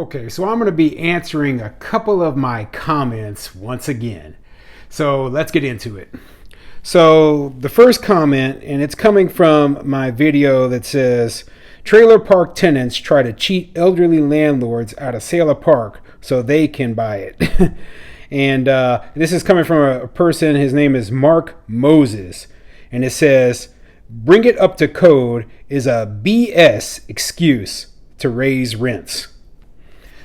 Okay, so I'm going to be answering a couple of my comments once again. So let's get into it. So the first comment, and it's coming from my video that says, trailer park tenants try to cheat elderly landlords out of sale of park so they can buy it. And this is coming from a person, his name is Mark Moses. And it says, bring it up to code is a BS excuse to raise rents.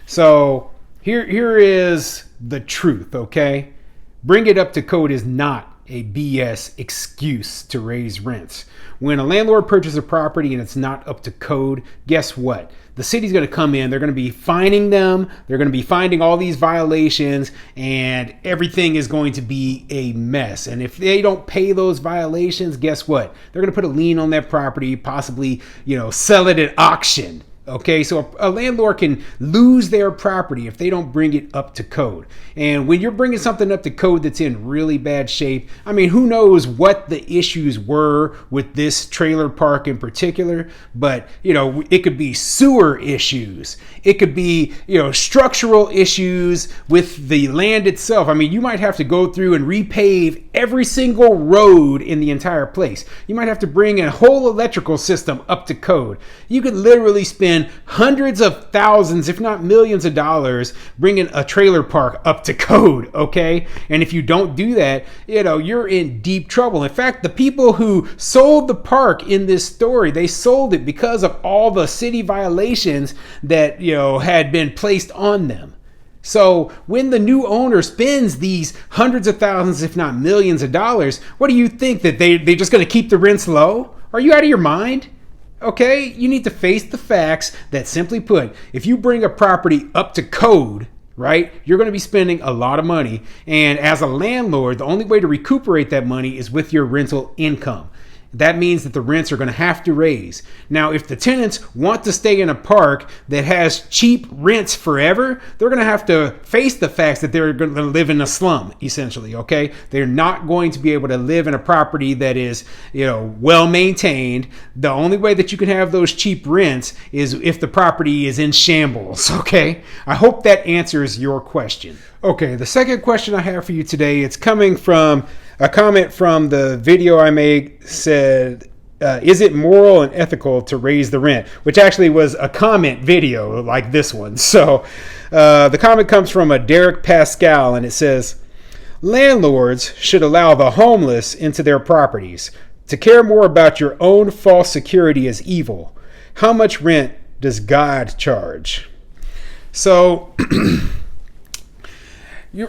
So here is the truth, okay? Bring it up to code is not a BS excuse to raise rents. When a landlord purchases a property and it's not up to code, guess what? The city's going to come in, they're going to be fining them, they're going to be finding all these violations, and everything is going to be a mess. And if they don't pay those violations, guess what? They're going to put a lien on that property, possibly, sell it at auction. Okay, so a landlord can lose their property if they don't bring it up to code. And when you're bringing something up to code that's in really bad shape, I mean, who knows what the issues were with this trailer park in particular, but, it could be sewer issues. It could be, structural issues with the land itself. I mean, you might have to go through and repave every single road in the entire place. You might have to bring a whole electrical system up to code. You could literally spend hundreds of thousands, if not millions of dollars, bringing a trailer park up to code, okay? And if you don't do that, you're in deep trouble. In fact, the people who sold the park in this story, they sold it because of all the city violations that, had been placed on them. So when the new owner spends these hundreds of thousands, if not millions of dollars, what do you think, that they're just going to keep the rents low? Are you out of your mind? Okay, you need to face the facts that, simply put, if you bring a property up to code, right, you're going to be spending a lot of money. And as a landlord, the only way to recuperate that money is with your rental income. That means that the rents are going to have to raise. Now, if the tenants want to stay in a park that has cheap rents forever, they're going to have to face the facts that they're going to live in a slum, essentially, okay? They're not going to be able to live in a property that is, well maintained. The only way that you can have those cheap rents is if the property is in shambles, okay? I hope that answers your question. Okay, the second question I have for you today, it's coming from a comment from the video I made. Said, is it moral and ethical to raise the rent? Which actually was a comment video like this one. So the comment comes from a Derek Pascal, and it says, landlords should allow the homeless into their properties. To care more about your own false security is evil. How much rent does God charge? So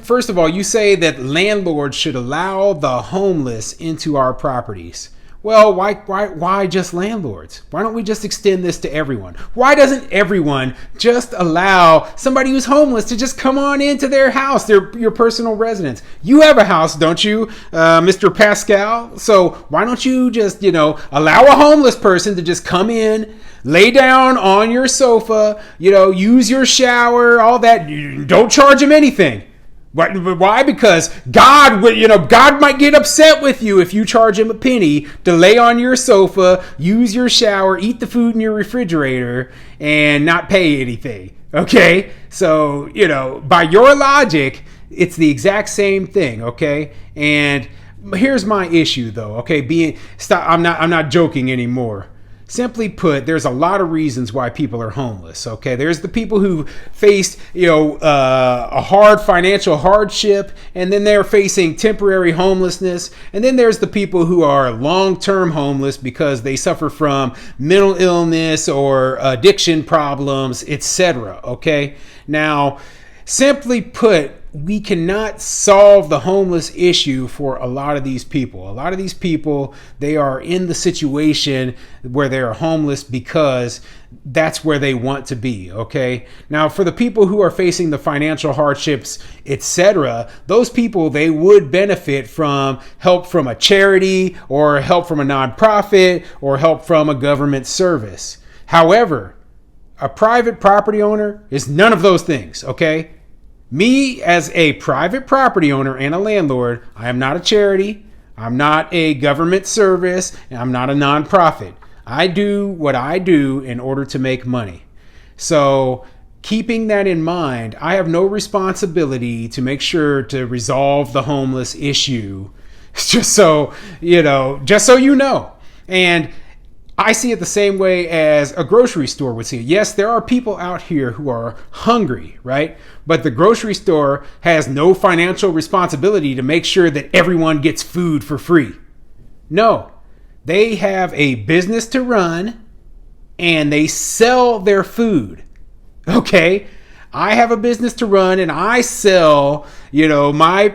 first of all, you say that landlords should allow the homeless into our properties. Well, why just landlords? Why don't we just extend this to everyone? Why doesn't everyone just allow somebody who's homeless to just come on into their house, your personal residence? You have a house, don't you, Mr. Pascal? So why don't you just, allow a homeless person to just come in, lay down on your sofa, use your shower, all that. Don't charge him anything. Why? Because God might get upset with you if you charge him a penny to lay on your sofa, use your shower, eat the food in your refrigerator, and not pay anything. Okay? So, by your logic, it's the exact same thing, okay? And here's my issue though, okay? I'm not joking anymore. Simply put, there's a lot of reasons why people are homeless, okay? There's the people who faced, a hard financial hardship, and then they're facing temporary homelessness. And then there's the people who are long-term homeless because they suffer from mental illness or addiction problems, etc., okay? Now, simply put, we cannot solve the homeless issue for a lot of these people. A lot of these people, they are in the situation where they are homeless because that's where they want to be, okay? Now, for the people who are facing the financial hardships, etc., those people, they would benefit from help from a charity or help from a nonprofit or help from a government service. However, a private property owner is none of those things, okay? Me, as a private property owner and a landlord, I am not a charity, I'm not a government service, and I'm not a nonprofit. I do what I do in order to make money. So keeping that in mind, I have no responsibility to make sure to resolve the homeless issue. Just so you know. And I see it the same way as a grocery store would see it. Yes, there are people out here who are hungry, right? But the grocery store has no financial responsibility to make sure that everyone gets food for free. No, they have a business to run and they sell their food. Okay? I have a business to run and I sell, my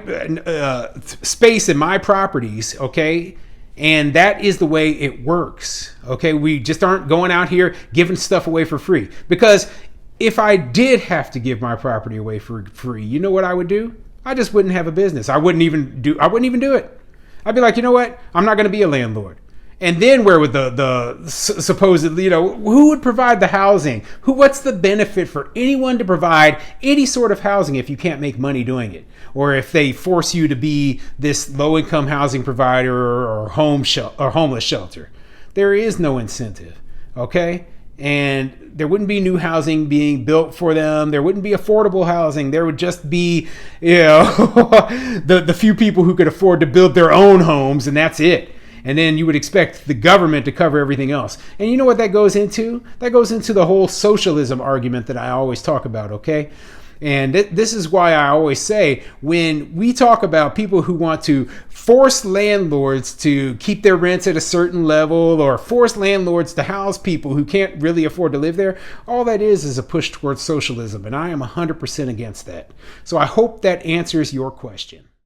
space in my properties, okay? And that is the way it works, okay? We just aren't going out here giving stuff away for free. Because if I did have to give my property away for free, you know what I would do? I just wouldn't have a business. I wouldn't even do it. I'd be like, you know what? I'm not going to be a landlord. And then where would the supposedly, who would provide the housing? What's the benefit for anyone to provide any sort of housing if you can't make money doing it? Or if they force you to be this low-income housing provider or homeless shelter? There is no incentive, okay? And there wouldn't be new housing being built for them. There wouldn't be affordable housing. There would just be, the few people who could afford to build their own homes, and that's it. And then you would expect the government to cover everything else. And you know what that goes into? That goes into the whole socialism argument that I always talk about, okay? And this is why I always say, when we talk about people who want to force landlords to keep their rents at a certain level or force landlords to house people who can't really afford to live there, all that is a push towards socialism. And I am 100% against that. So I hope that answers your question.